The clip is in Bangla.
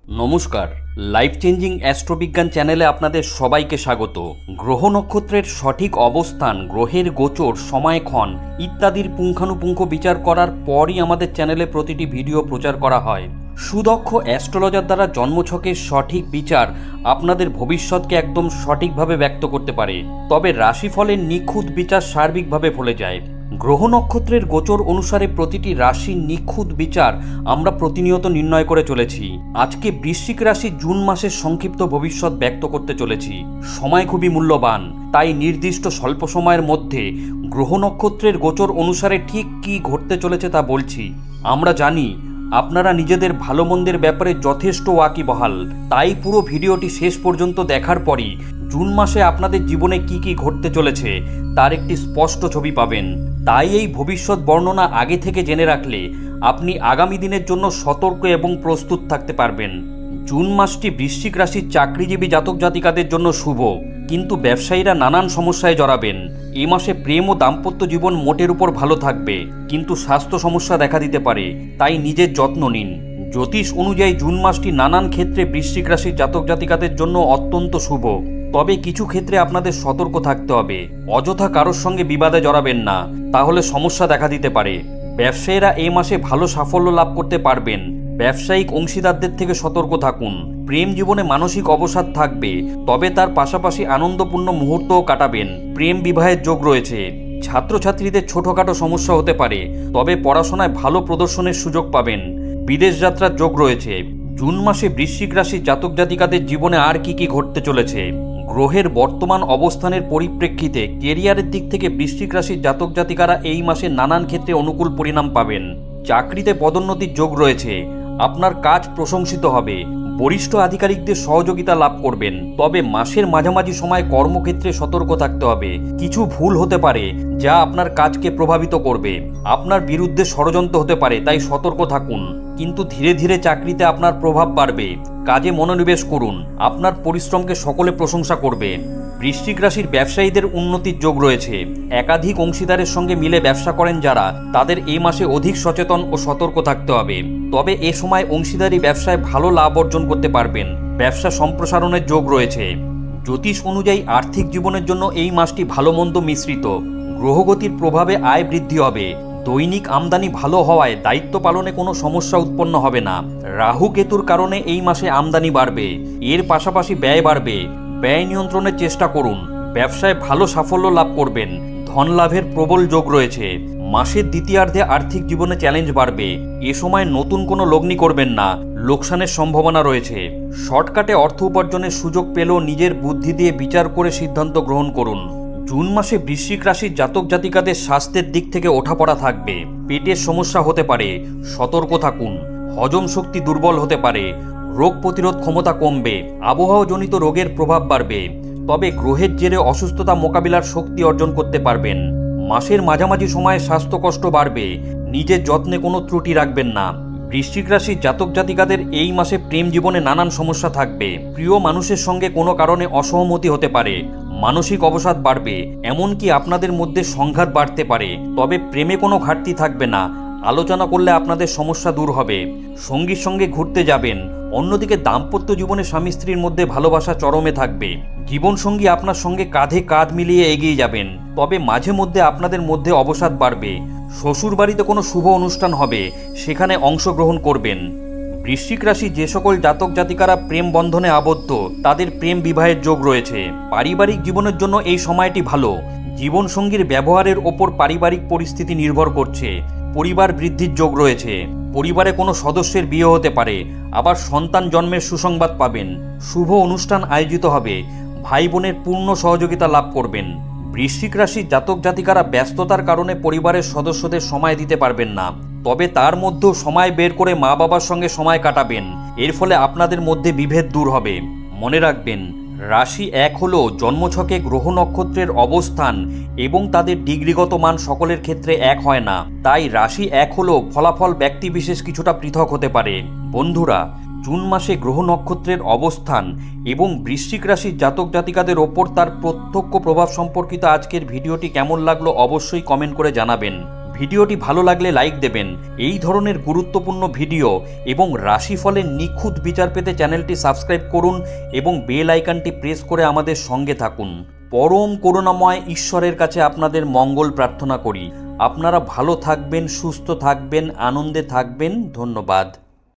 নমস্কার, লাইফ চেঞ্জিং অ্যাস্ট্রোবিজ্ঞান চ্যানেলে আপনাদের সবাইকে স্বাগত। গ্রহ নক্ষত্রের সঠিক অবস্থান, গ্রহের গোচর, সময়ক্ষণ ইত্যাদির পুঙ্খানুপুঙ্খ বিচার করার পরই আমাদের চ্যানেলে প্রতিটি ভিডিও প্রচার করা হয়। সুদক্ষ অ্যাস্ট্রোলজার দ্বারা জন্মছকের সঠিক বিচার আপনাদের ভবিষ্যৎকে একদম সঠিকভাবে ব্যক্ত করতে পারে, তবে রাশিফলের নিখুঁত বিচার সার্বিকভাবে ফলে যায়। গ্রহ নক্ষত্রের গোচর অনুসারে প্রতিটি রাশির নিখুঁত বিচার আমরা প্রতিনিয়ত নির্ণয় করে চলেছি। আজকে বৃশ্চিক রাশি জুন মাসের সংক্ষিপ্ত ভবিষ্যৎ ব্যক্ত করতে চলেছি। সময় খুবই মূল্যবান, তাই নির্দিষ্ট স্বল্প সময়ের মধ্যে গ্রহ নক্ষত্রের গোচর অনুসারে ঠিক কী ঘটতে চলেছে তা বলছি। আমরা জানি আপনারা নিজেদের ভালো মন্দের ব্যাপারে যথেষ্ট ওয়াকিবহাল, তাই পুরো ভিডিওটি শেষ পর্যন্ত দেখার পরই জুন মাসে আপনাদের জীবনে কি কি ঘটতে চলেছে তার একটি স্পষ্ট ছবি পাবেন। তাই এই ভবিষ্যৎ বর্ণনা আগে থেকে জেনে রাখলে আপনি আগামী দিনের জন্য সতর্ক এবং প্রস্তুত থাকতে পারবেন। জুন মাসটি বৃশ্চিক রাশির চাকরিজীবী জাতক জাতিকাদের জন্য শুভ, কিন্তু ব্যবসায়ীরা নানান সমস্যায় জড়াবেন। এই মাসে প্রেম ও দাম্পত্য জীবন মোটের উপর ভালো থাকবে, কিন্তু স্বাস্থ্য সমস্যা দেখা দিতে পারে, তাই নিজের যত্ন নিন। জ্যোতিষ অনুযায়ী জুন মাসটি নানান ক্ষেত্রে বৃশ্চিক রাশির জাতক জাতিকাদের জন্য অত্যন্ত শুভ, তবে কিছু ক্ষেত্রে আপনাদের সতর্ক থাকতে হবে। অযথা কারোর সঙ্গে বিবাদে জড়াবেন না, তাহলে সমস্যা দেখা দিতে পারে। ব্যবসায়ীরা এই মাসে ভালো সাফল্য লাভ করতে পারবেন। ব্যবসায়িক অংশীদারদের থেকে সতর্ক থাকুন। প্রেম জীবনে মানসিক অবসাদ থাকবে, তবে তার পাশাপাশি আনন্দপূর্ণ মুহূর্তও কাটাবেন। প্রেম বিবাহের যোগ রয়েছে। ছাত্রছাত্রীদের ছোটখাটো সমস্যা হতে পারে, তবে পড়াশোনায় ভালো প্রদর্শনের সুযোগ পাবেন। বিদেশ যাত্রার যোগ রয়েছে। জুন মাসে বৃশ্চিক রাশির জাতক জাতিকাদের জীবনে আর কি কি ঘটতে চলেছে। গ্রহের বর্তমান অবস্থানের পরিপ্রেক্ষিতে কেরিয়ারের দিক থেকে বৃশ্চিক রাশির জাতক জাতিকারা এই মাসে নানান ক্ষেত্রে অনুকূল পরিণাম পাবেন। চাকরিতে পদোন্নতির যোগ রয়েছে। আপনার কাজ প্রশংসিত হবে। বরিষ্ঠ আধিকারিকদের সহযোগিতা লাভ করবেন, তবে মাসের মাঝামাঝি সময় কর্মক্ষেত্রে সতর্ক থাকতে হবে। কিছু ভুল হতে পারে যা আপনার কাজকে প্রভাবিত করবে। আপনার বিরুদ্ধে ষড়যন্ত্র হতে পারে, তাই সতর্ক থাকুন। কিন্তু ধীরে ধীরে চাকরিতে আপনার প্রভাব বাড়বে। কাজে মনোনিবেশ করুন। আপনার পরিশ্রমকে সকলে প্রশংসা করবে। বৃশ্চিক রাশির ব্যবসায়ীদের উন্নতির যোগ রয়েছে। একাধিক অংশীদারের সঙ্গে মিলে ব্যবসা করেন যারা, তাদের এই মাসে অধিক সচেতন ও সতর্ক থাকতে হবে। তবে এ সময় অংশীদারি ব্যবসায় ভালো লাভ অর্জন করতে পারবেন। ব্যবসা সম্প্রসারণের যোগ রয়েছে। জ্যোতিষ অনুযায়ী আর্থিক জীবনের জন্য এই মাসটি ভালো মন্দ মিশ্রিত। গ্রহগতির প্রভাবে আয় বৃদ্ধি হবে। দৈনিক আমদানি ভালো হওয়ায় দায়িত্ব পালনে কোনো সমস্যা উৎপন্ন হবে না। রাহু কেতুর কারণে এই মাসে আমদানি বাড়বে। এর পাশাপাশি ব্যয় বাড়বে। ব্যয় নিয়ন্ত্রণের চেষ্টা করুন। ব্যবসায় ভালো সাফল্য লাভ করবেন। ধন লাভের প্রবল যোগ রয়েছে। মাসের দ্বিতীয়ার্ধে আর্থিক জীবনে চ্যালেঞ্জ বাড়বে। এ সময় নতুন কোনো লগ্নি করবেন না, লোকসানের সম্ভাবনা রয়েছে। শর্টকাটে অর্থ উপার্জনের সুযোগ পেলেও নিজের বুদ্ধি দিয়ে বিচার করে সিদ্ধান্ত গ্রহণ করুন। জুন মাসে বৃশ্চিক রাশির জাতক জাতিকাদের স্বাস্থ্যের দিক থেকে ওঠাপড়া থাকবে। পেটের সমস্যা হতে পারে, সতর্ক থাকুন। হজম শক্তি দুর্বল হতে পারে। রোগ প্রতিরোধ ক্ষমতা কমবে। আবহাওয়াজনিত রোগের প্রভাব বাড়বে, তবে গ্রহের জেরে অসুস্থতা মোকাবিলার শক্তি অর্জন করতে পারবেন। মাসের মাঝামাঝি সময়ে স্বাস্থ্য কষ্ট বাড়বে। নিজের যত্নে কোনো ত্রুটি রাখবেন না। বৃশ্চিক রাশির জাতক জাতিকাদের এই মাসে প্রেম জীবনে নানান সমস্যা থাকবে। প্রিয় মানুষের সঙ্গে কোনো কারণে অসহমতি হতে পারে। মানসিক অবসাদ বাড়বে, এমনকি আপনাদের মধ্যে সংঘাত বাড়তে পারে। তবে প্রেমে কোনো ঘাটতি থাকবে না। আলোচনা করলে আপনাদের সমস্যা দূর হবে। সঙ্গীর সঙ্গে ঘুরতে যাবেন। অন্যদিকে দাম্পত্য জীবনে স্বামী স্ত্রীর মধ্যে ভালোবাসা চরমে থাকবে। জীবনসঙ্গী আপনার সঙ্গে কাঁধে কাঁধ মিলিয়ে এগিয়ে যাবেন, তবে মাঝে মধ্যে আপনাদের মধ্যে অবসাদ বাড়বে। শ্বশুর বাড়িতে কোনো শুভ অনুষ্ঠান হবে, সেখানে অংশগ্রহণ করবেন। বৃশ্চিক রাশি যে সকল জাতক জাতিকারা প্রেম বন্ধনে আবদ্ধ, তাদের প্রেম বিবাহের যোগ রয়েছে। পারিবারিক জীবনের জন্য এই সময়টি ভালো। জীবনসঙ্গীর ব্যবহারের ওপর পারিবারিক পরিস্থিতি নির্ভর করছে। পরিবার বৃদ্ধির যোগ রয়েছে। পরিবারে কোনো সদস্যের বিয়ে হতে পারে, আবার সন্তান জন্মের সুসংবাদ পাবেন। শুভ অনুষ্ঠান আয়োজিত হবে। ভাই বোনের পূর্ণ সহযোগিতা লাভ করবেন। বৃশ্চিক রাশির জাতক জাতিকারা ব্যস্ততার কারণে পরিবারের সদস্যদের সময় দিতে পারবেন না, তবে তার মধ্যেও সময় বের করে মা বাবার সঙ্গে সময় কাটাবেন। এর ফলে আপনাদের মধ্যে বিভেদ দূর হবে। মনে রাখবেন, রাশি এক হলো জন্মছকে গ্রহ নক্ষত্রের অবস্থান এবং তাদের ডিগ্রিগত মান সকলের ক্ষেত্রে এক হয় না। তাই রাশি এক হলো ফলাফল ব্যক্তি বিশেষ কিছুটা পৃথক হতে পারে। বন্ধুরা, জুন মাসে গ্রহ নক্ষত্রের অবস্থান এবং বৃশ্চিক রাশির জাতক জাতিকাদের ওপর তার প্রত্যক্ষ প্রভাব সম্পর্কিত আজকের ভিডিওটি কেমন লাগলো অবশ্যই কমেন্ট করে জানাবেন। ভিডিওটি ভালো লাগলে লাইক দেবেন। এই ধরনের গুরুত্বপূর্ণ ভিডিও এবং রাশিফলের নিখুঁত বিচার পেতে চ্যানেলটি সাবস্ক্রাইব করুন এবং বেল আইকনটি প্রেস করে আমাদের সঙ্গে থাকুন। পরম করুণাময় ঈশ্বরের কাছে আপনাদের মঙ্গল প্রার্থনা করি। আপনারা ভালো থাকবেন, সুস্থ থাকবেন, আনন্দে থাকবেন। ধন্যবাদ।